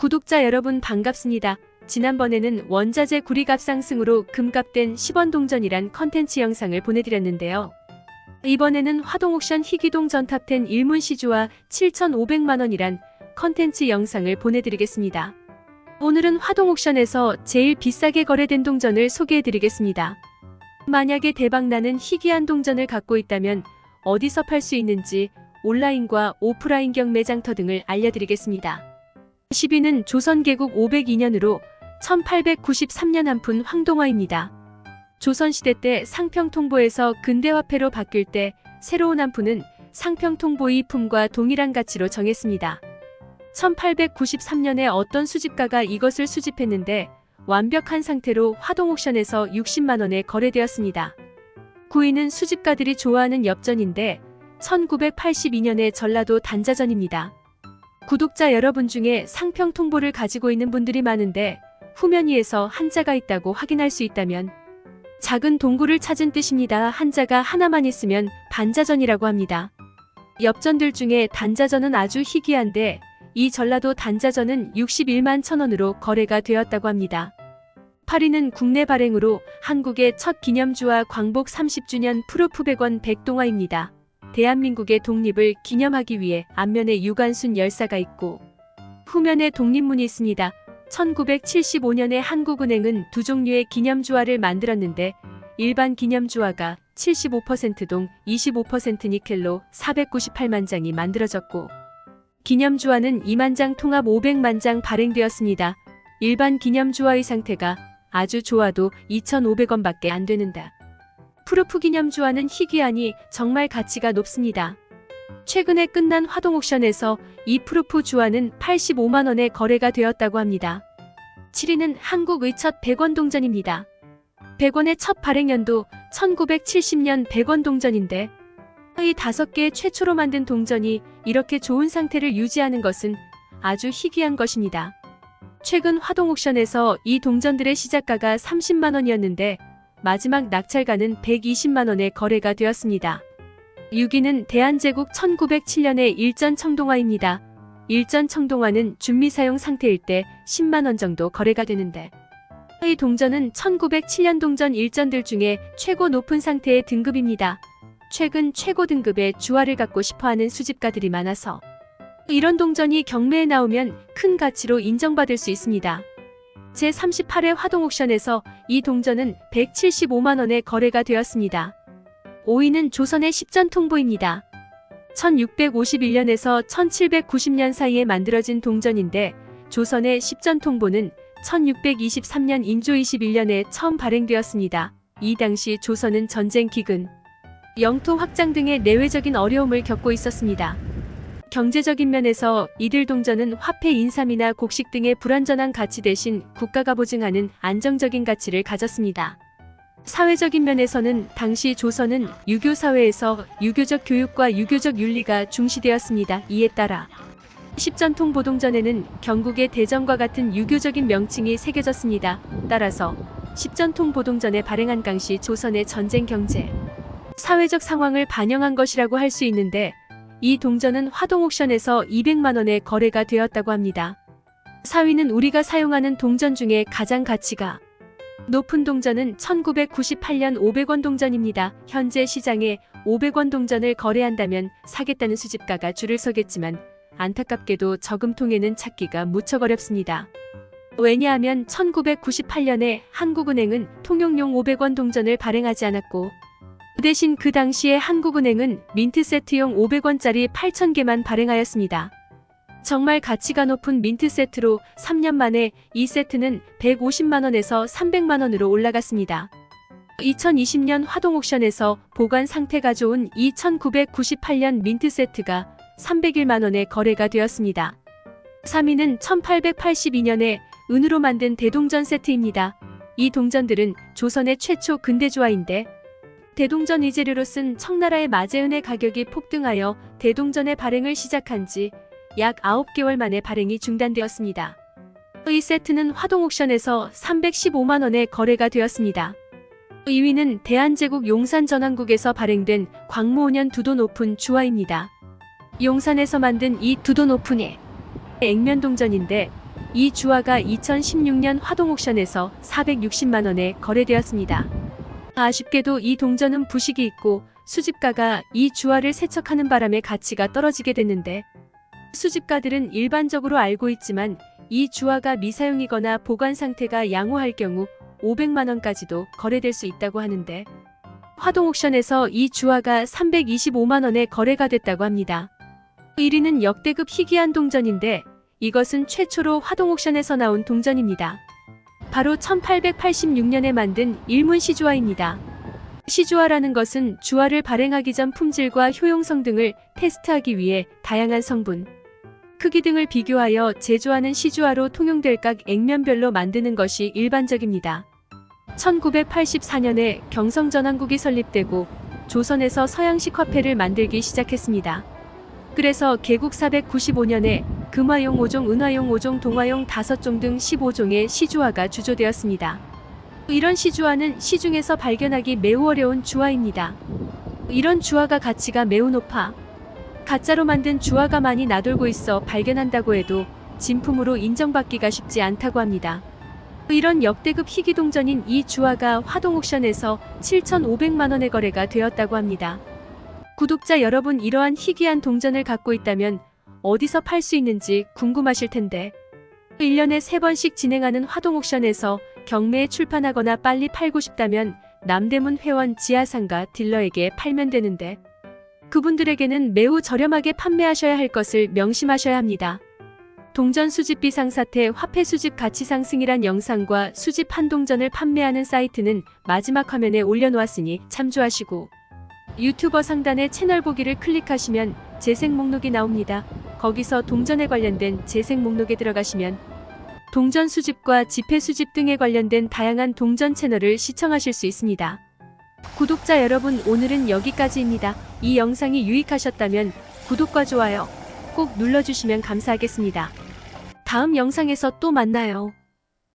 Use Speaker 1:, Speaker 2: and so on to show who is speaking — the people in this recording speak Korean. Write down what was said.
Speaker 1: 구독자 여러분 반갑습니다. 지난번에는 원자재 구리값 상승으로 금값된 10원 동전이란 컨텐츠 영상을 보내드렸는데요. 이번에는 화동옥션 희귀동 전탑10 일문시주와 7,500만원이란 컨텐츠 영상을 보내드리겠습니다. 오늘은 화동옥션에서 제일 비싸게 거래된 동전을 소개해드리겠습니다. 만약에 대박나는 희귀한 동전을 갖고 있다면 어디서 팔 수 있는지 온라인과 오프라인 경매장터 등을 알려드리겠습니다. 10위는 조선개국 502년으로 1893년 한 푼 황동화입니다. 조선시대 때 상평통보에서 근대화폐로 바뀔 때 새로운 한 푼은 상평통보의 품과 동일한 가치로 정했습니다. 1893년에 어떤 수집가가 이것을 수집했는데 완벽한 상태로 화동옥션에서 60만원에 거래되었습니다. 9위는 수집가들이 좋아하는 엽전인데 1982년의 전라도 단자전입니다. 구독자 여러분 중에 상평통보를 가지고 있는 분들이 많은데 후면위에서 한자가 있다고 확인할 수 있다면 작은 동굴을 찾은 뜻입니다. 한자가 하나만 있으면 반자전이라고 합니다. 엽전들 중에 단자전은 아주 희귀한데 이 전라도 단자전은 61만 1,000원으로 거래가 되었다고 합니다. 8위는 국내 발행으로 한국의 첫 기념주와 광복 30주년 프루프 100원 백동화입니다. 대한민국의 독립을 기념하기 위해 앞면에 유관순 열사가 있고 후면에 독립문이 있습니다. 1975년에 한국은행은 두 종류의 기념주화를 만들었는데 일반 기념주화가 75%동 25% 니켈로 498만 장이 만들어졌고 기념주화는 2만 장 통합 500만 장 발행되었습니다. 일반 기념주화의 상태가 아주 좋아도 2,500원밖에 안 되는다. 프루프 기념주화는 희귀하니 정말 가치가 높습니다. 최근에 끝난 화동옥션에서 이 프루프 주화는 85만원에 거래가 되었다고 합니다. 7위는 한국의 첫 100원 동전입니다. 100원의 첫 발행연도 1970년 100원 동전인데 이 5개의 최초로 만든 동전이 이렇게 좋은 상태를 유지하는 것은 아주 희귀한 것입니다. 최근 화동옥션에서 이 동전들의 시작가가 30만원이었는데 마지막 낙찰가는 120만원에 거래가 되었습니다. 6위는 대한제국 1907년의 일전 청동화입니다. 일전 청동화는 준미사용 상태일 때 10만원 정도 거래가 되는데 이 동전은 1907년 동전 일전들 중에 최고 높은 상태의 등급입니다. 최근 최고 등급의 주화를 갖고 싶어하는 수집가들이 많아서 이런 동전이 경매에 나오면 큰 가치로 인정받을 수 있습니다. 제38회 화동옥션에서 이 동전은 175만원에 거래가 되었습니다. 5위는 조선의 십전통보입니다. 1651년에서 1790년 사이에 만들어진 동전인데 조선의 십전통보는 1623년 인조 21년에 처음 발행되었습니다. 이 당시 조선은 전쟁 기근, 영토 확장 등의 내외적인 어려움을 겪고 있었습니다. 경제적인 면에서 이들 동전은 화폐 인삼이나 곡식 등의 불완전한 가치 대신 국가가 보증하는 안정적인 가치를 가졌습니다. 사회적인 면에서는 당시 조선은 유교 사회에서 유교적 교육과 유교적 윤리가 중시되었습니다. 이에 따라 십전통 보동전에는 경국의 대전과 같은 유교적인 명칭이 새겨졌습니다. 따라서 십전통 보동전에 발행한 당시 조선의 전쟁 경제, 사회적 상황을 반영한 것이라고 할 수 있는데 이 동전은 화동옥션에서 200만원에 거래가 되었다고 합니다. 4위는 우리가 사용하는 동전 중에 가장 가치가 높은 동전은 1998년 500원 동전입니다. 현재 시장에 500원 동전을 거래한다면 사겠다는 수집가가 줄을 서겠지만 안타깝게도 저금통에는 찾기가 무척 어렵습니다. 왜냐하면 1998년에 한국은행은 통용용 500원 동전을 발행하지 않았고 대신 그 당시에 한국은행은 민트세트용 500원짜리 8,000개만 발행하였습니다. 정말 가치가 높은 민트세트로 3년 만에 이 세트는 150만원에서 300만원으로 올라갔습니다. 2020년 화동옥션에서 보관 상태가 좋은 2998년 민트세트가 301만원에 거래가 되었습니다. 3위는 1882년에 은으로 만든 대동전 세트입니다. 이 동전들은 조선의 최초 근대주화인데 대동전 이재료로 쓴 청나라의 마제은의 가격이 폭등하여 대동전의 발행을 시작한 지 약 9개월 만에 발행이 중단되었습니다. 이 세트는 화동옥션에서 315만원에 거래가 되었습니다. 2위는 대한제국 용산전환국에서 발행된 광무 5년 두돈 오픈 주화입니다. 용산에서 만든 이 두돈 오픈의 액면동전인데 이 주화가 2016년 화동옥션에서 460만 원에 거래되었습니다. 아쉽게도 이 동전은 부식이 있고 수집가가 이 주화를 세척하는 바람에 가치가 떨어지게 됐는데, 수집가들은 일반적으로 알고 있지만 이 주화가 미사용이거나 보관 상태가 양호할 경우 500만 원까지도 거래될 수 있다고 하는데, 화동옥션에서 이 주화가 325만 원에 거래가 됐다고 합니다. 1위는 역대급 희귀한 동전인데 이것은 최초로 화동옥션에서 나온 동전입니다. 바로 1886년에 만든 일문 시주화입니다. 시주화라는 것은 주화를 발행하기 전 품질과 효용성 등을 테스트하기 위해 다양한 성분, 크기 등을 비교하여 제조하는 시주화로 통용될 각 액면별로 만드는 것이 일반적입니다. 1984년에 경성전환국이 설립되고 조선에서 서양식 화폐를 만들기 시작했습니다. 그래서 개국 495년에 금화용 5종, 은화용 5종, 동화용 5종 등 15종의 시주화가 주조되었습니다. 이런 시주화는 시중에서 발견하기 매우 어려운 주화입니다. 이런 주화가 가치가 매우 높아 가짜로 만든 주화가 많이 나돌고 있어 발견한다고 해도 진품으로 인정받기가 쉽지 않다고 합니다. 이런 역대급 희귀 동전인 이 주화가 화동옥션에서 7,500만 원에 거래가 되었다고 합니다. 구독자 여러분, 이러한 희귀한 동전을 갖고 있다면 어디서 팔 수 있는지 궁금하실 텐데, 1년에 3번씩 진행하는 화동옥션에서 경매에 출판하거나 빨리 팔고 싶다면 남대문 회원 지하상가 딜러에게 팔면 되는데, 그분들에게는 매우 저렴하게 판매하셔야 할 것을 명심하셔야 합니다. 동전 수집 비상사태, 화폐 수집 가치 상승이란 영상과 수집 한동전을 판매하는 사이트는 마지막 화면에 올려놓았으니 참조하시고, 유튜버 상단에 채널 보기를 클릭하시면 재생 목록이 나옵니다. 거기서 동전에 관련된 재생 목록에 들어가시면 동전 수집과 지폐 수집 등에 관련된 다양한 동전 채널을 시청하실 수 있습니다. 구독자 여러분, 오늘은 여기까지입니다. 이 영상이 유익하셨다면 구독과 좋아요 꼭 눌러주시면 감사하겠습니다. 다음 영상에서 또 만나요.